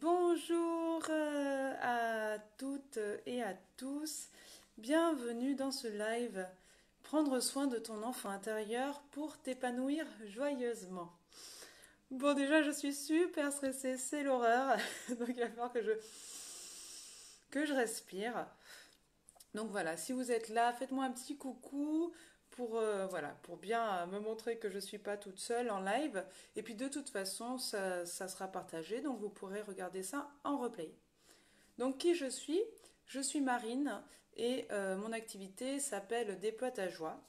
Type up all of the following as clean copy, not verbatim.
Bonjour à toutes et à tous. Bienvenue dans ce live. Prendre soin de ton enfant intérieur pour t'épanouir joyeusement. Bon, déjà, je suis super stressée, c'est l'horreur. Donc, il va falloir que je respire. Donc voilà, si vous êtes là, faites-moi un petit coucou voilà, pour bien me montrer que je ne suis pas toute seule en live. Et puis de toute façon, ça sera partagé, donc vous pourrez regarder ça en replay. Donc qui je suis? Je suis Marine et mon activité s'appelle Déploie ta joie.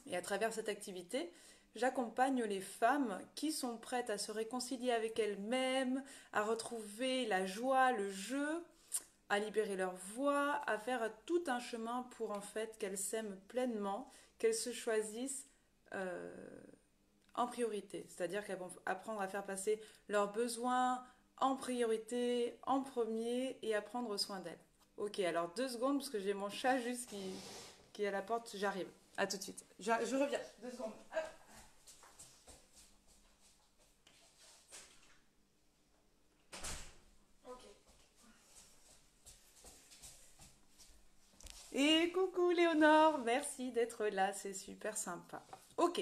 Et à travers cette activité, j'accompagne les femmes qui sont prêtes à se réconcilier avec elles-mêmes, à retrouver la joie, le jeu, à libérer leur voix, à faire tout un chemin pour en fait qu'elles s'aiment pleinement, qu'elles se choisissent euh, en priorité. C'est-à-dire qu'elles vont apprendre à faire passer leurs besoins en priorité, en premier et à prendre soin d'elles. Ok, alors 2 secondes parce que j'ai mon chat juste qui est à la porte, j'arrive. À tout de suite. Je reviens. 2 secondes. Hop. Ok. Et coucou Léonore, merci d'être là, c'est super sympa. Ok,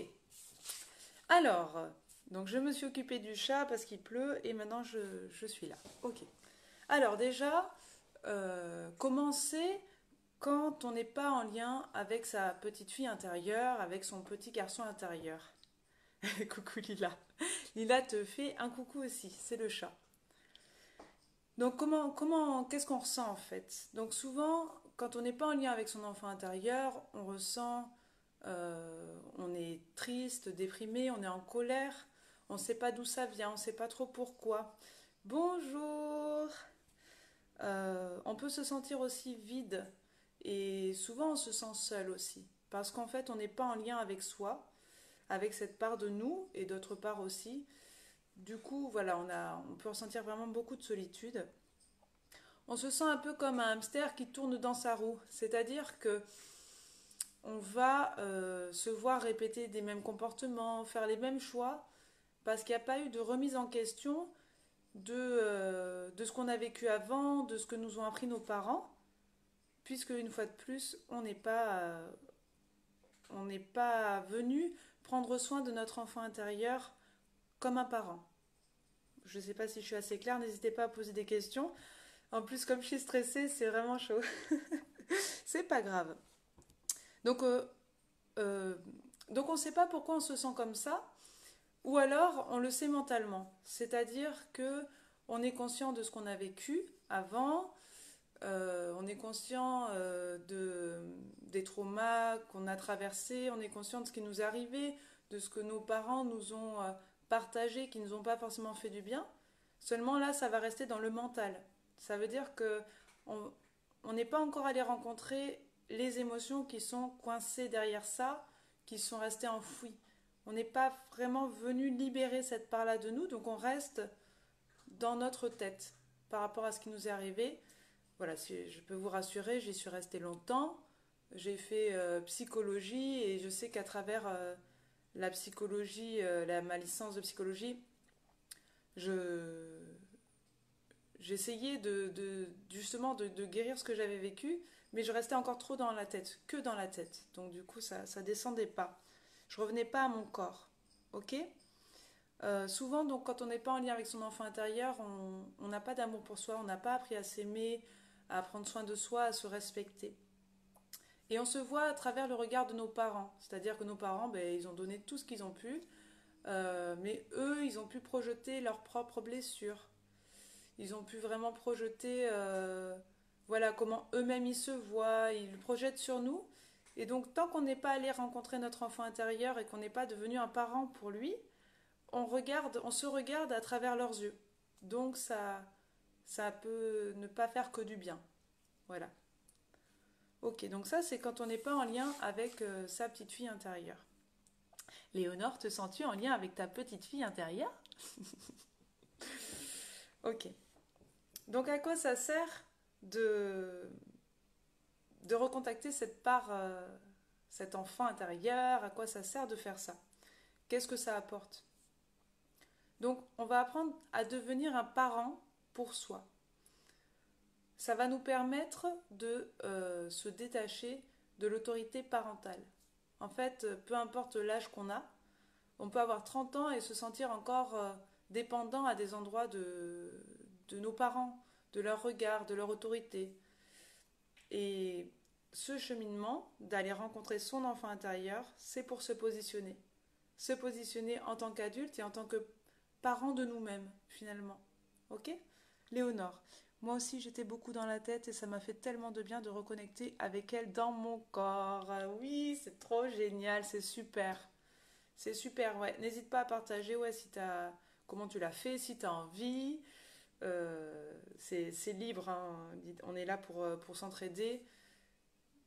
alors, donc je me suis occupée du chat parce qu'il pleut et maintenant je suis là. Ok. Alors déjà, commencer quand on n'est pas en lien avec sa petite fille intérieure, avec son petit garçon intérieur. Coucou Lila. Lila te fait un coucou aussi, c'est le chat. Donc qu'est-ce qu'on ressent en fait? Donc souvent, quand on n'est pas en lien avec son enfant intérieur, on ressent, on est triste, déprimé, on est en colère, on ne sait pas d'où ça vient, on ne sait pas trop pourquoi. Bonjour. On peut se sentir aussi vide et souvent on se sent seul aussi parce qu'en fait on n'est pas en lien avec soi, avec cette part de nous et d'autre part aussi. Du coup, voilà, on peut ressentir vraiment beaucoup de solitude. On se sent un peu comme un hamster qui tourne dans sa roue, c'est-à-dire que on va se voir répéter des mêmes comportements, faire les mêmes choix, parce qu'il n'y a pas eu de remise en question de ce qu'on a vécu avant, de ce que nous ont appris nos parents, puisque une fois de plus, on n'est pas venu prendre soin de notre enfant intérieur comme un parent. Je ne sais pas si je suis assez claire, n'hésitez pas à poser des questions. En plus, comme je suis stressée, c'est vraiment chaud. C'est pas grave. Donc, euh, euh, donc on ne sait pas pourquoi on se sent comme ça, ou alors on le sait mentalement. C'est-à-dire que on est conscient de ce qu'on a vécu avant, on est conscient des traumas qu'on a traversés, on est conscient de ce qui nous est arrivé, de ce que nos parents nous ont partagé, qui ne nous ont pas forcément fait du bien. Seulement là, ça va rester dans le mental. Ça veut dire que on n'est pas encore allé rencontrer les émotions qui sont coincées derrière ça, qui sont restées enfouies. On n'est pas vraiment venu libérer cette part-là de nous, donc on reste dans notre tête par rapport à ce qui nous est arrivé. Voilà, si je peux vous rassurer, j'y suis restée longtemps. J'ai fait psychologie et je sais qu'à travers la psychologie, ma licence de psychologie, je, j'essayais justement de guérir ce que j'avais vécu, mais je restais encore trop dans la tête, que dans la tête. Donc du coup, ça descendait pas. Je revenais pas à mon corps. Ok. Souvent, donc, quand on n'est pas en lien avec son enfant intérieur, on n'a pas d'amour pour soi, on n'a pas appris à s'aimer, à prendre soin de soi, à se respecter. Et on se voit à travers le regard de nos parents. C'est-à-dire que nos parents, ben, ils ont donné tout ce qu'ils ont pu, mais eux, ils ont pu projeter leurs propres blessures. Ils ont pu vraiment projeter, voilà, comment eux-mêmes ils se voient, ils le projettent sur nous. Et donc, tant qu'on n'est pas allé rencontrer notre enfant intérieur et qu'on n'est pas devenu un parent pour lui, on se regarde à travers leurs yeux. Donc, ça peut ne pas faire que du bien. Voilà. Ok, donc ça, c'est quand on n'est pas en lien avec sa petite fille intérieure. Léonore, te sens-tu en lien avec ta petite fille intérieure? Ok. Donc, à quoi ça sert de, de recontacter cette part, cet enfant intérieur? À quoi ça sert de faire ça? Qu'est-ce que ça apporte? Donc, on va apprendre à devenir un parent pour soi. Ça va nous permettre de se détacher de l'autorité parentale. En fait, peu importe l'âge qu'on a, on peut avoir 30 ans et se sentir encore dépendant à des endroits de nos parents, de leur regard, de leur autorité. Et ce cheminement, d'aller rencontrer son enfant intérieur, c'est pour se positionner. Se positionner en tant qu'adulte et en tant que parent de nous-mêmes, finalement. Ok? Léonore, moi aussi j'étais beaucoup dans la tête et ça m'a fait tellement de bien de reconnecter avec elle dans mon corps. Ah oui, c'est trop génial, c'est super. C'est super, ouais. N'hésite pas à partager, ouais, si t'as, comment tu l'as fait, si t'as envie. C'est libre, hein. On est là pour s'entraider.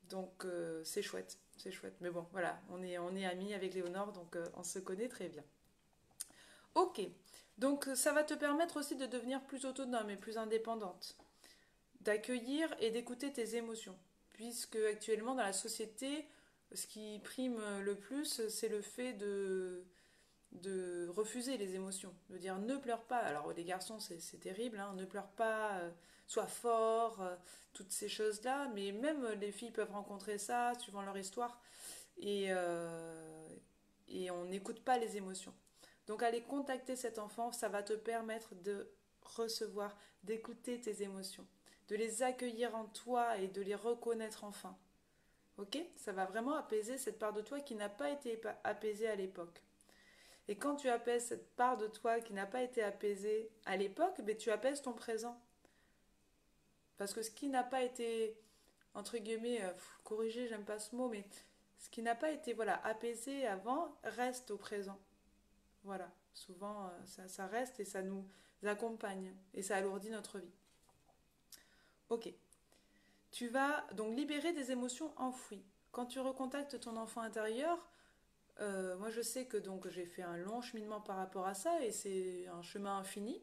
Donc c'est chouette, c'est chouette. Mais bon, voilà, on est amis avec Léonore, donc on se connaît très bien. Ok, donc ça va te permettre aussi de devenir plus autonome et plus indépendante, d'accueillir et d'écouter tes émotions, puisque actuellement dans la société, ce qui prime le plus, c'est le fait de refuser les émotions, de dire ne pleure pas. Alors les garçons c'est terrible, hein, ne pleure pas, sois fort, toutes ces choses-là, mais même les filles peuvent rencontrer ça suivant leur histoire et on n'écoute pas les émotions. Donc aller contacter cet enfant, ça va te permettre de recevoir, d'écouter tes émotions, de les accueillir en toi et de les reconnaître enfin. Ok? Ça va vraiment apaiser cette part de toi qui n'a pas été apaisée à l'époque. Et quand tu apaises cette part de toi qui n'a pas été apaisée à l'époque, ben tu apaises ton présent. Parce que ce qui n'a pas été, entre guillemets, corrigé, j'aime pas ce mot, mais ce qui n'a pas été voilà, apaisé avant reste au présent. Voilà, souvent ça reste et ça nous accompagne et ça alourdit notre vie. Ok, tu vas donc libérer des émotions enfouies. Quand tu recontactes ton enfant intérieur, moi je sais que donc j'ai fait un long cheminement par rapport à ça et c'est un chemin infini.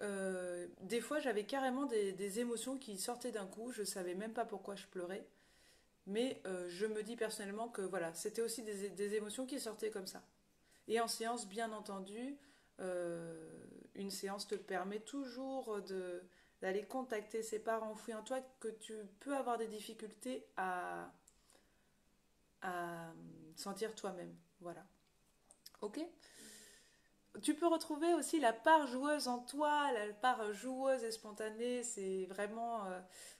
Des fois j'avais carrément des émotions qui sortaient d'un coup, je savais même pas pourquoi je pleurais, mais je me dis personnellement que voilà, c'était aussi des émotions qui sortaient comme ça. Et en séance, bien entendu, une séance te permet toujours d'aller contacter ces parts enfouies en toi que tu peux avoir des difficultés à sentir toi-même. Voilà. Ok? Tu peux retrouver aussi la part joueuse en toi, la part joueuse et spontanée. C'est vraiment.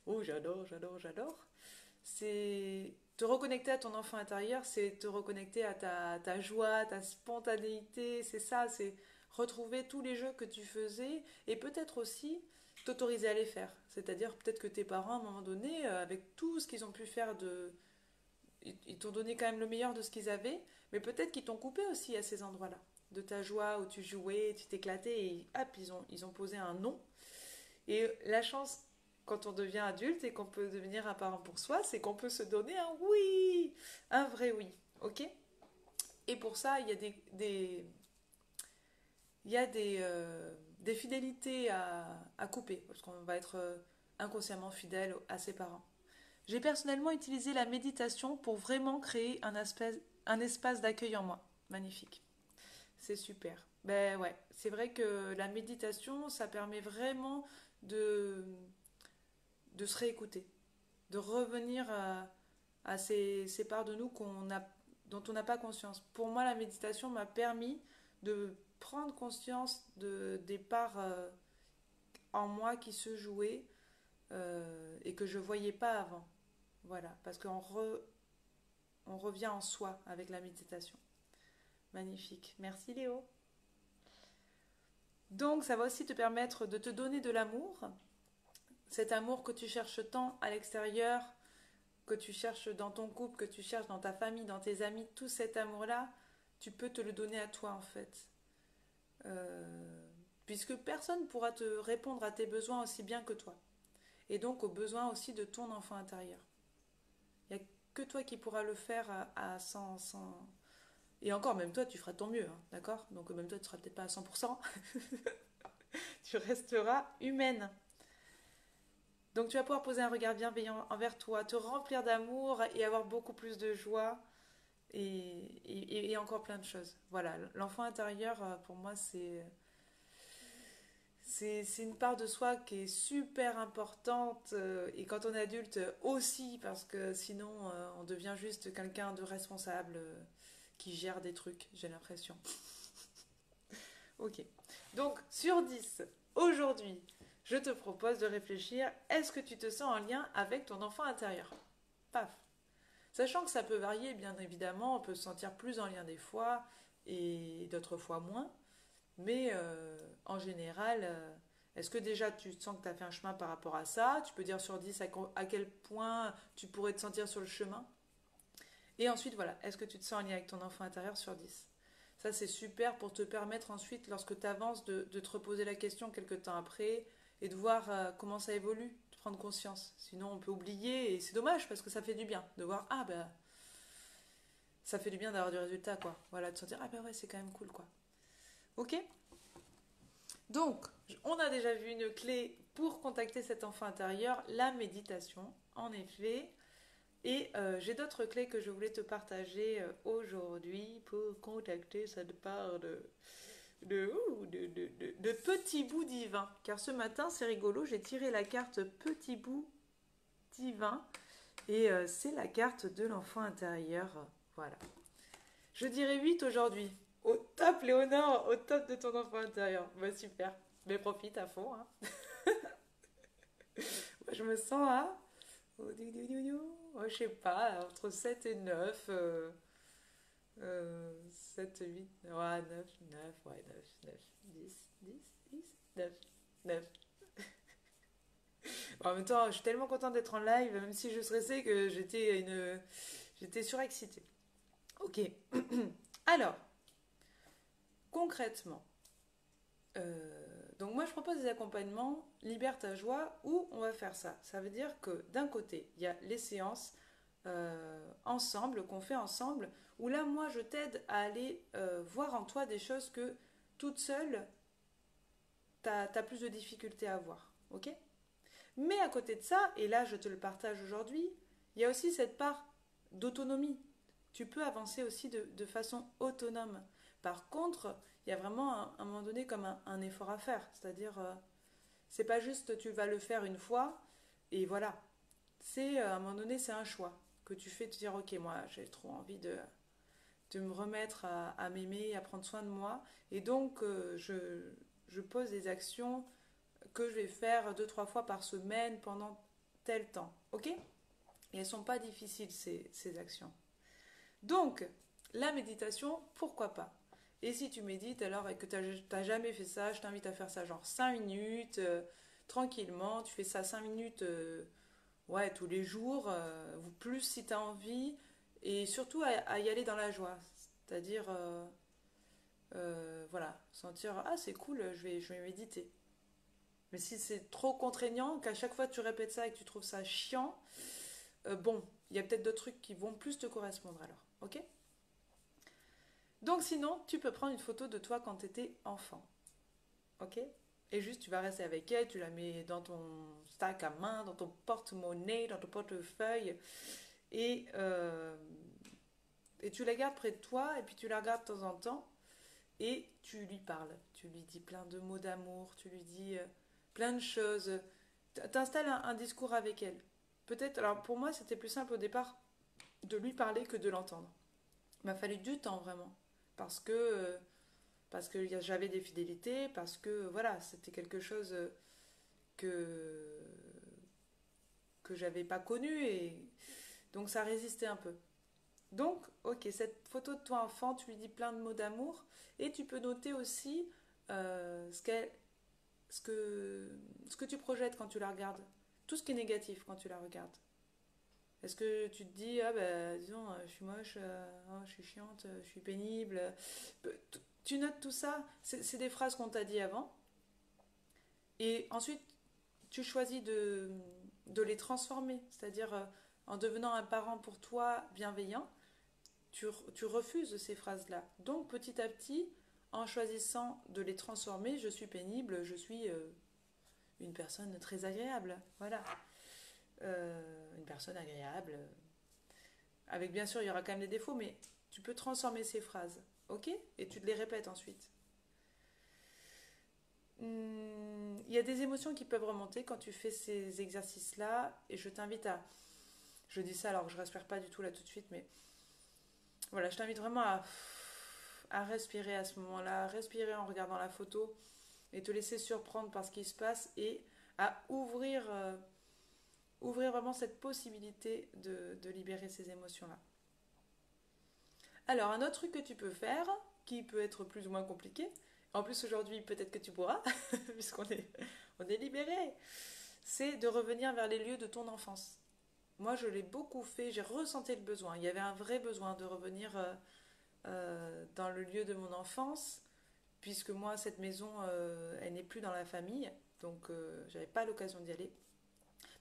Oh, j'adore, j'adore, j'adore. C'est te reconnecter à ton enfant intérieur, c'est te reconnecter à ta joie, ta spontanéité, c'est ça, c'est retrouver tous les jeux que tu faisais et peut-être aussi t'autoriser à les faire. C'est-à-dire peut-être que tes parents, à un moment donné, avec tout ce qu'ils ont pu faire ils t'ont donné quand même le meilleur de ce qu'ils avaient, mais peut-être qu'ils t'ont coupé aussi à ces endroits-là. De ta joie où tu jouais, tu t'éclatais et hop, ils ont posé un non. Et la chance quand on devient adulte et qu'on peut devenir un parent pour soi, c'est qu'on peut se donner un oui, un vrai oui, ok? Et pour ça, il y a des fidélités à couper, parce qu'on va être inconsciemment fidèle à ses parents. J'ai personnellement utilisé la méditation pour vraiment créer un espace d'accueil en moi. Magnifique. C'est super. Ben ouais, c'est vrai que la méditation, ça permet vraiment de, de se réécouter, de revenir à ces parts de nous dont on n'a pas conscience. Pour moi, la méditation m'a permis de prendre conscience des parts en moi qui se jouaient et que je ne voyais pas avant. Voilà, parce on revient en soi avec la méditation. Magnifique. Merci Léo. Donc, ça va aussi te permettre de te donner de l'amour, cet amour que tu cherches tant à l'extérieur, que tu cherches dans ton couple, que tu cherches dans ta famille, dans tes amis, tout cet amour-là, tu peux te le donner à toi en fait. Puisque personne ne pourra te répondre à tes besoins aussi bien que toi. Et donc aux besoins aussi de ton enfant intérieur. Il n'y a que toi qui pourras le faire sans. Et encore, même toi, tu feras de ton mieux, hein, d'accord? Donc même toi, tu ne seras peut-être pas à 100%, tu resteras humaine. Donc tu vas pouvoir poser un regard bienveillant envers toi, te remplir d'amour et avoir beaucoup plus de joie et encore plein de choses. Voilà, l'enfant intérieur, pour moi, c'est une part de soi qui est super importante et quand on est adulte aussi parce que sinon on devient juste quelqu'un de responsable qui gère des trucs, j'ai l'impression. Ok. Donc sur 10 aujourd'hui, je te propose de réfléchir, est-ce que tu te sens en lien avec ton enfant intérieur? Paf. Sachant que ça peut varier, bien évidemment, on peut se sentir plus en lien des fois et d'autres fois moins. Mais en général, est-ce que déjà tu sens que tu as fait un chemin par rapport à ça? Tu peux dire sur 10 à quel point tu pourrais te sentir sur le chemin. Et ensuite, voilà, est-ce que tu te sens en lien avec ton enfant intérieur sur 10? Ça, c'est super pour te permettre ensuite, lorsque tu avances, de te reposer la question quelques temps après et de voir comment ça évolue, de prendre conscience. Sinon, on peut oublier et c'est dommage parce que ça fait du bien de voir, ah ben, ça fait du bien d'avoir du résultat, quoi. Voilà, de se dire, ah ben ouais, c'est quand même cool, quoi. Ok? Donc, on a déjà vu une clé pour contacter cet enfant intérieur, la méditation, en effet. Et j'ai d'autres clés que je voulais te partager aujourd'hui pour contacter cette part de petit bout divin. Car ce matin, c'est rigolo, j'ai tiré la carte petit bout divin et c'est la carte de l'enfant intérieur. Voilà. Je dirais 8 aujourd'hui. Au top, Léonore, au top de ton enfant intérieur. Bah, super. Mais profite à fond. Hein. Moi, je me sens à. Je sais pas, entre 7 et 9. 7, 8, ouais, 9, 9, ouais, 9, 9, 10, 10, 10, 9, 9. Bon, en même temps, je suis tellement contente d'être en live, même si je stressais que j'étais surexcitée. Ok. Alors, concrètement, donc moi je propose des accompagnements Libère ta joie où on va faire ça. Ça veut dire que d'un côté, il y a les séances ensemble, qu'on fait ensemble, où là moi je t'aide à aller voir en toi des choses que toute seule, t'as plus de difficultés à voir. Ok? Mais à côté de ça, et là je te le partage aujourd'hui, il y a aussi cette part d'autonomie. Tu peux avancer aussi de façon autonome. Par contre, il y a vraiment un moment donné comme un effort à faire. C'est-à-dire, c'est pas juste tu vas le faire une fois et voilà. C'est à un moment donné, c'est un choix que tu fais de dire ok, moi j'ai trop envie de me remettre à m'aimer, à prendre soin de moi. Et donc, je pose des actions que je vais faire deux, trois fois par semaine pendant tel temps. Ok? Et elles ne sont pas difficiles, ces actions. Donc, la méditation, pourquoi pas? Et si tu médites alors et que tu n'as jamais fait ça, je t'invite à faire ça genre 5 minutes, tranquillement. Tu fais ça 5 minutes ouais, tous les jours, ou plus si tu as envie. Et surtout à y aller dans la joie. C'est-à-dire, voilà, sentir, ah c'est cool, je vais méditer. Mais si c'est trop contraignant, qu'à chaque fois tu répètes ça et que tu trouves ça chiant, bon, il y a peut-être d'autres trucs qui vont plus te correspondre alors. Ok? Donc sinon, tu peux prendre une photo de toi quand tu étais enfant. Ok? Et juste, tu vas rester avec elle, tu la mets dans ton sac à main, dans ton porte-monnaie, dans ton portefeuille. Et, euh, et tu la gardes près de toi, et puis tu la regardes de temps en temps. Et tu lui parles. Tu lui dis plein de mots d'amour, tu lui dis plein de choses. T'installes un discours avec elle. Peut-être, alors pour moi, c'était plus simple au départ de lui parler que de l'entendre. Il m'a fallu du temps vraiment. Parce que j'avais des fidélités, parce que voilà, c'était quelque chose que, que j'avais pas connu et donc ça résistait un peu. Donc, ok, cette photo de toi enfant, tu lui dis plein de mots d'amour et tu peux noter aussi ce, ce que tu projettes quand tu la regardes. Tout ce qui est négatif quand tu la regardes. Est-ce que tu te dis, ah ben, disons, je suis moche, oh, je suis chiante, je suis pénible. Tu notes tout ça, c'est des phrases qu'on t'a dit avant. Et ensuite, tu choisis de les transformer. C'est-à-dire, en devenant un parent pour toi bienveillant, tu refuses ces phrases-là. Donc, petit à petit, en choisissant de les transformer, je suis pénible, je suis une personne très agréable. Voilà. Une personne agréable. Avec bien sûr, il y aura quand même des défauts, mais tu peux transformer ces phrases. Ok? Et tu te les répètes ensuite. y a des émotions qui peuvent remonter quand tu fais ces exercices-là, et je t'invite à... Je dis ça alors que je respire pas du tout là tout de suite, mais voilà, je t'invite vraiment à respirer à ce moment-là, respirer en regardant la photo, et te laisser surprendre par ce qui se passe, et à ouvrir vraiment cette possibilité de libérer ces émotions-là. Alors, un autre truc que tu peux faire, qui peut être plus ou moins compliqué, en plus aujourd'hui peut-être que tu pourras, puisqu'on est libéré, c'est de revenir vers les lieux de ton enfance. Moi, je l'ai beaucoup fait, j'ai ressenti le besoin. Il y avait un vrai besoin de revenir dans le lieu de mon enfance, puisque moi, cette maison, elle n'est plus dans la famille, donc j'avais pas l'occasion d'y aller.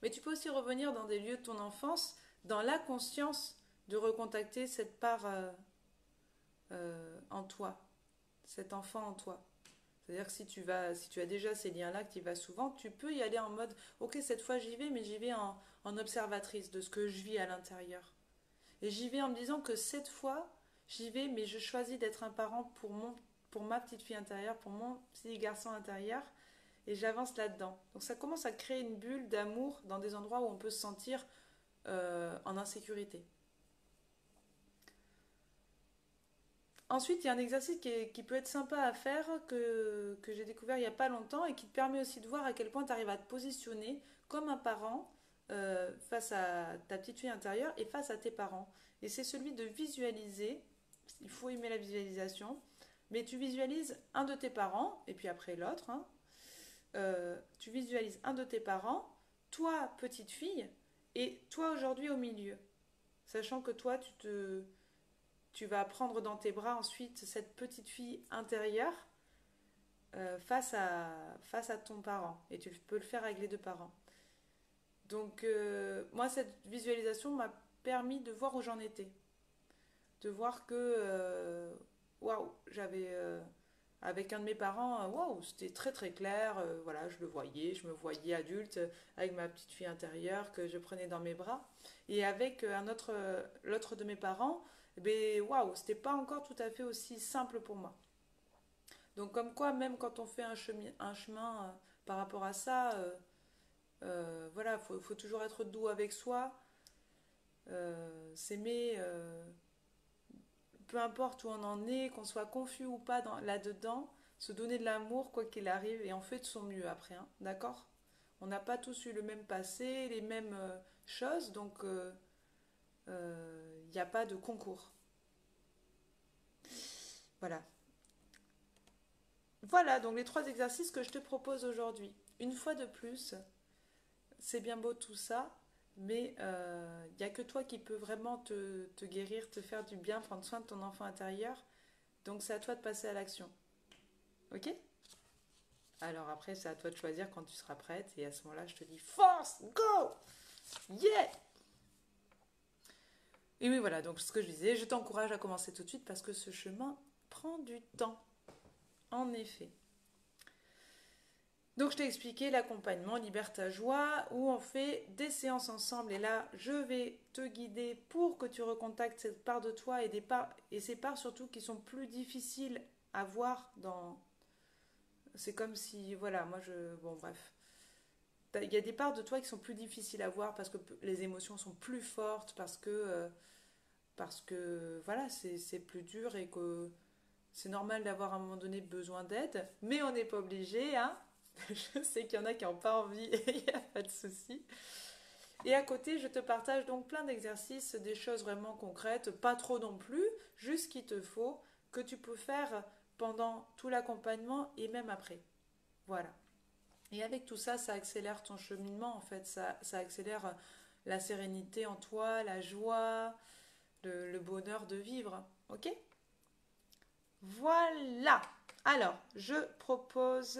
Mais tu peux aussi revenir dans des lieux de ton enfance, dans la conscience de recontacter cette part en toi, cet enfant en toi. C'est-à-dire que si tu as déjà ces liens-là, que tu y vas souvent, tu peux y aller en mode, ok, cette fois j'y vais, mais j'y vais en observatrice de ce que je vis à l'intérieur. Et j'y vais en me disant que cette fois, j'y vais, mais je choisis d'être un parent pour ma petite fille intérieure, pour mon petit garçon intérieur, et j'avance là-dedans. Donc ça commence à créer une bulle d'amour dans des endroits où on peut se sentir en insécurité. Ensuite, il y a un exercice qui peut être sympa à faire, que j'ai découvert il n'y a pas longtemps, et qui te permet aussi de voir à quel point tu arrives à te positionner comme un parent face à ta petite fille intérieure et face à tes parents. Et c'est celui de visualiser, il faut aimer la visualisation, mais tu visualises un de tes parents, et puis après l'autre, hein. Tu visualises un de tes parents, toi petite fille, et toi aujourd'hui au milieu. Sachant que toi, tu vas prendre dans tes bras ensuite cette petite fille intérieure face à ton parent. Et tu peux le faire avec les deux parents. Donc, moi, cette visualisation m'a permis de voir où j'en étais. De voir que, waouh, j'avais, avec un de mes parents, waouh, c'était très très clair. Voilà, je le voyais, je me voyais adulte avec ma petite fille intérieure que je prenais dans mes bras. Et avec l'autre de mes parents, ben waouh, c'était pas encore tout à fait aussi simple pour moi. Donc comme quoi, même quand on fait un chemin par rapport à ça, voilà, faut toujours être doux avec soi, s'aimer, peu importe où on en est, qu'on soit confus ou pas là-dedans, se donner de l'amour quoi qu'il arrive et on fait de son mieux après, hein, d'accord. On n'a pas tous eu le même passé, les mêmes choses, donc il n'y a pas de concours. Voilà. Voilà, donc les trois exercices que je te propose aujourd'hui. Une fois de plus, c'est bien beau tout ça, mais il n'y a que toi qui peux vraiment te guérir, te faire du bien, prendre soin de ton enfant intérieur. Donc c'est à toi de passer à l'action. Ok? Alors après, c'est à toi de choisir quand tu seras prête. Et à ce moment-là, je te dis force, go! Yeah! Et oui, voilà, donc ce que je disais, je t'encourage à commencer tout de suite parce que ce chemin prend du temps. En effet. Donc je t'ai expliqué l'accompagnement Libère ta joie où on fait des séances ensemble et là je vais te guider pour que tu recontactes cette part de toi et ces parts surtout qui sont plus difficiles à voir dans... C'est comme si, voilà, moi je... Bon bref. Il y a des parts de toi qui sont plus difficiles à voir parce que les émotions sont plus fortes, parce que voilà, c'est plus dur et que c'est normal d'avoir à un moment donné besoin d'aide, mais on n'est pas obligé, hein. Je sais qu'il y en a qui n'ont pas envie et il n'y a pas de souci. Et à côté, je te partage donc plein d'exercices, des choses vraiment concrètes, pas trop non plus, juste ce qu'il te faut, que tu peux faire pendant tout l'accompagnement et même après. Voilà. Et avec tout ça, ça accélère ton cheminement en fait, ça accélère la sérénité en toi, la joie, le bonheur de vivre. Ok? Voilà. Alors, je propose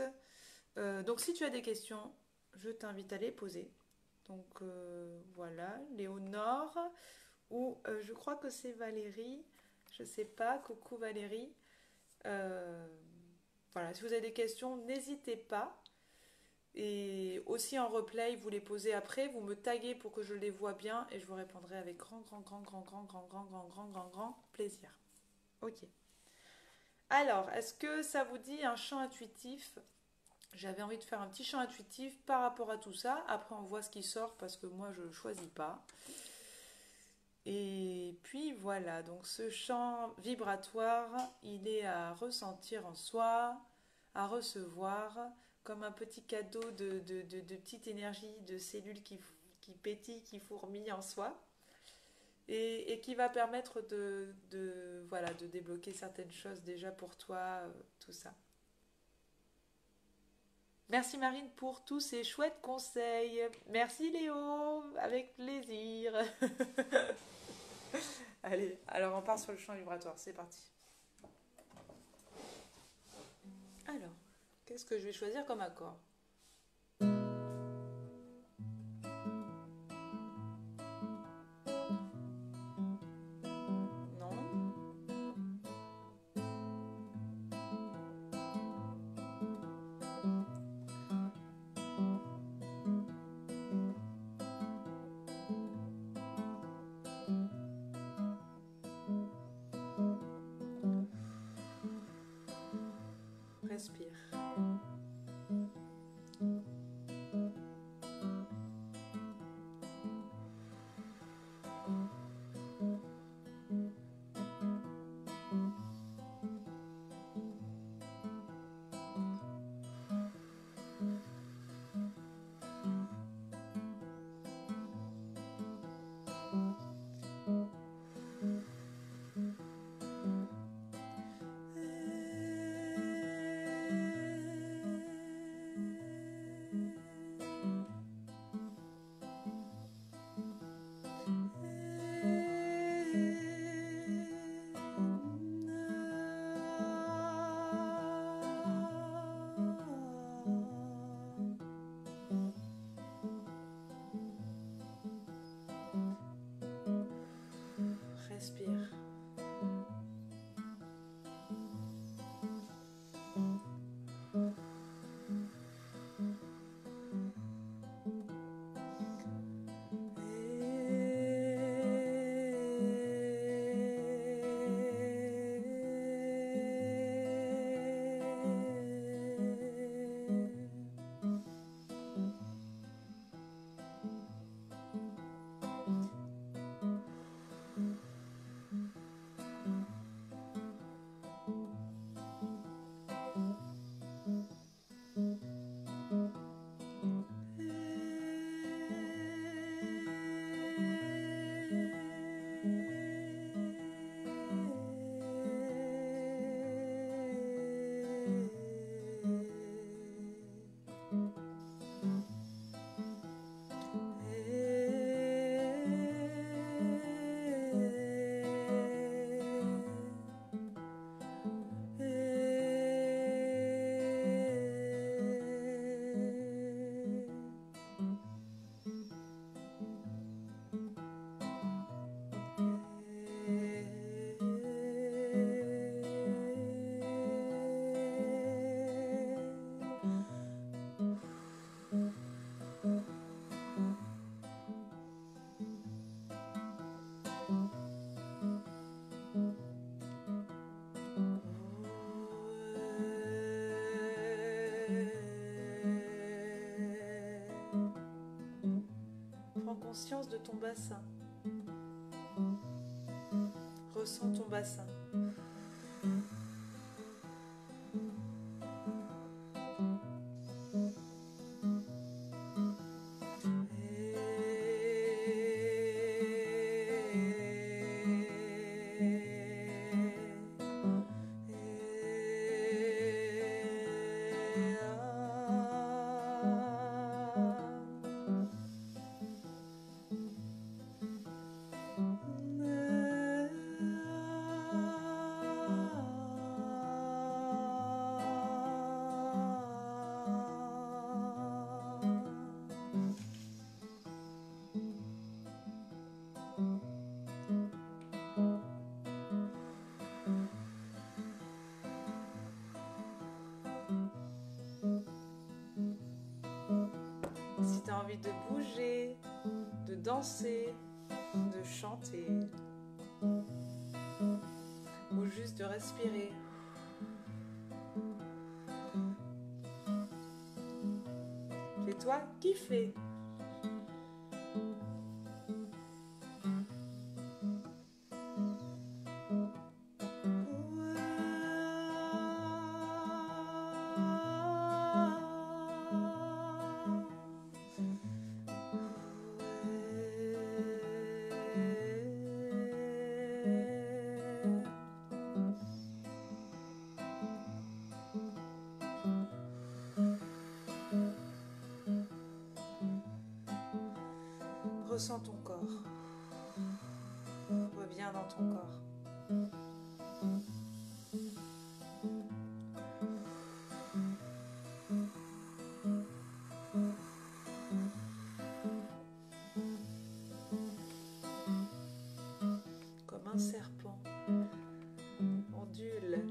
donc si tu as des questions, je t'invite à les poser. Donc voilà, Léonore, ou je crois que c'est Valérie, je sais pas, coucou Valérie. Euh, voilà, si vous avez des questions, n'hésitez pas. Et aussi en replay, vous les posez après, vous me taguez pour que je les vois bien et je vous répondrai avec grand plaisir. Ok. Alors, est-ce que ça vous dit un chant intuitif J'avais envie de faire un petit chant intuitif par rapport à tout ça. Après, on voit ce qui sort parce que moi, je ne choisis pas. Et puis voilà, donc ce chant vibratoire, il est à ressentir en soi, à recevoir, comme un petit cadeau de petite énergie, de cellules qui pétillent, qui fourmillent en soi, et qui va permettre voilà, de débloquer certaines choses déjà pour toi, tout ça. Merci Marine pour tous ces chouettes conseils. Merci Léo, avec plaisir. Allez, alors on part sur le chant vibratoire, c'est parti. Alors, qu'est-ce que je vais choisir comme accord? Non. Respire. Respire. Prends conscience de ton bassin. Ressens ton bassin. Si tu as envie de bouger, de danser, de chanter, ou juste de respirer, Fais-toi kiffer. Ressens ton corps. Reviens dans ton corps. Comme un serpent, ondule.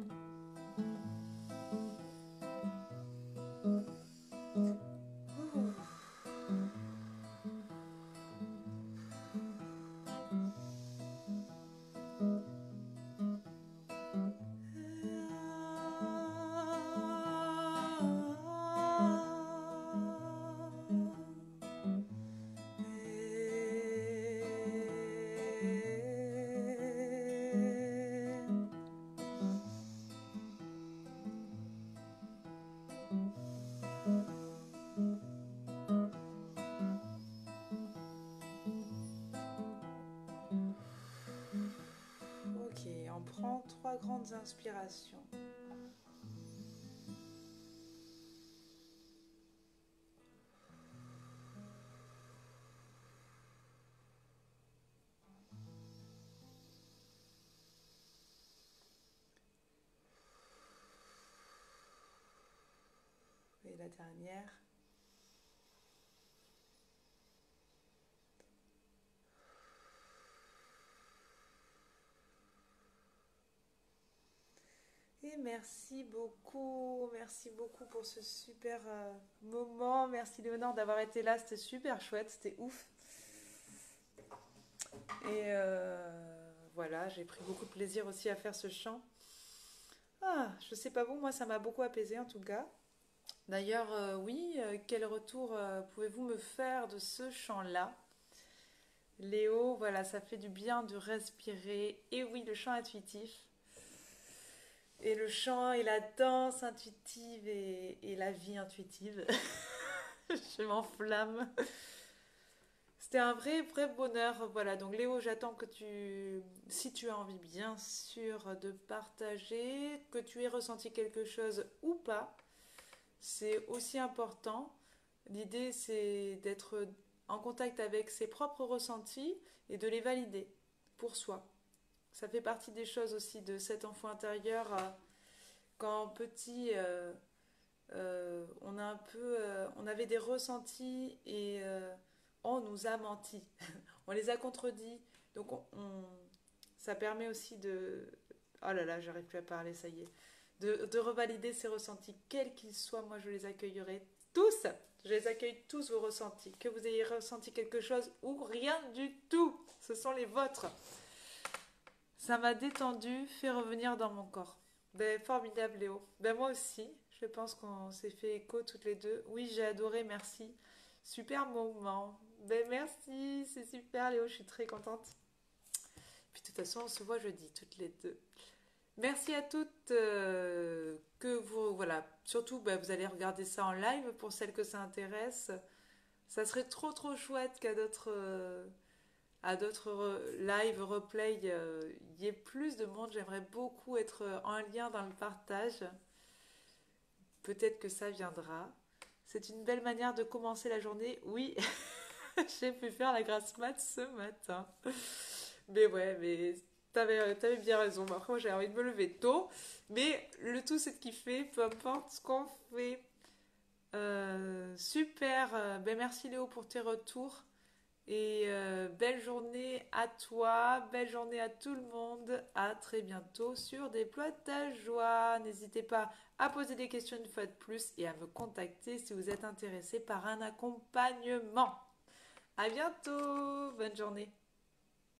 Ok, on prend 3 grandes inspirations. Et la dernière. Et merci beaucoup pour ce super moment. Merci Léonore d'avoir été là, c'était super chouette, c'était ouf. Et voilà, j'ai pris beaucoup de plaisir aussi à faire ce chant. Ah, je sais pas vous, moi ça m'a beaucoup apaisé en tout cas. D'ailleurs, oui, quel retour pouvez-vous me faire de ce chant-là? Léo, voilà, ça fait du bien de respirer. Et oui, le chant intuitif. Et le chant et la danse intuitive et la vie intuitive. Je m'enflamme. C'était un vrai bonheur. Voilà, donc Léo, j'attends que si tu as envie bien sûr de partager, que tu aies ressenti quelque chose ou pas, c'est aussi important. L'idée, c'est d'être en contact avec ses propres ressentis et de les valider pour soi. Ça fait partie des choses aussi de cet enfant intérieur. Quand petit, on avait des ressentis et on nous a menti. On les a contredits. Donc ça permet aussi de... Oh là là, j'arrive plus à parler, ça y est. De revalider ces ressentis, quels qu'ils soient. Moi, je les accueillerai tous. Je les accueille tous, vos ressentis. Que vous ayez ressenti quelque chose ou rien du tout. Ce sont les vôtres. Ça m'a détendu, fait revenir dans mon corps. Ben, formidable, Léo. Ben, moi aussi. Je pense qu'on s'est fait écho toutes les deux. Oui, j'ai adoré, merci. Super moment. Ben, merci, c'est super, Léo. Je suis très contente. Puis de toute façon, on se voit jeudi, toutes les deux. Merci à toutes que vous, voilà, surtout vous allez regarder ça en live pour celles que ça intéresse. Ça serait trop chouette à d'autres live replay, il y ait plus de monde. J'aimerais beaucoup être en lien dans le partage. Peut-être que ça viendra. C'est une belle manière de commencer la journée. Oui, j'ai pu faire la grasse mat ce matin. Mais ouais, mais t'avais bien raison. Bon, après, moi, j'ai envie de me lever tôt. Mais le tout, c'est de kiffer, peu importe ce qu'on fait. Super. Ben, merci Léo pour tes retours. Et belle journée à toi, belle journée à tout le monde. À très bientôt sur Déploie ta joie. N'hésitez pas à poser des questions une fois de plus et à me contacter si vous êtes intéressé par un accompagnement. À bientôt, bonne journée.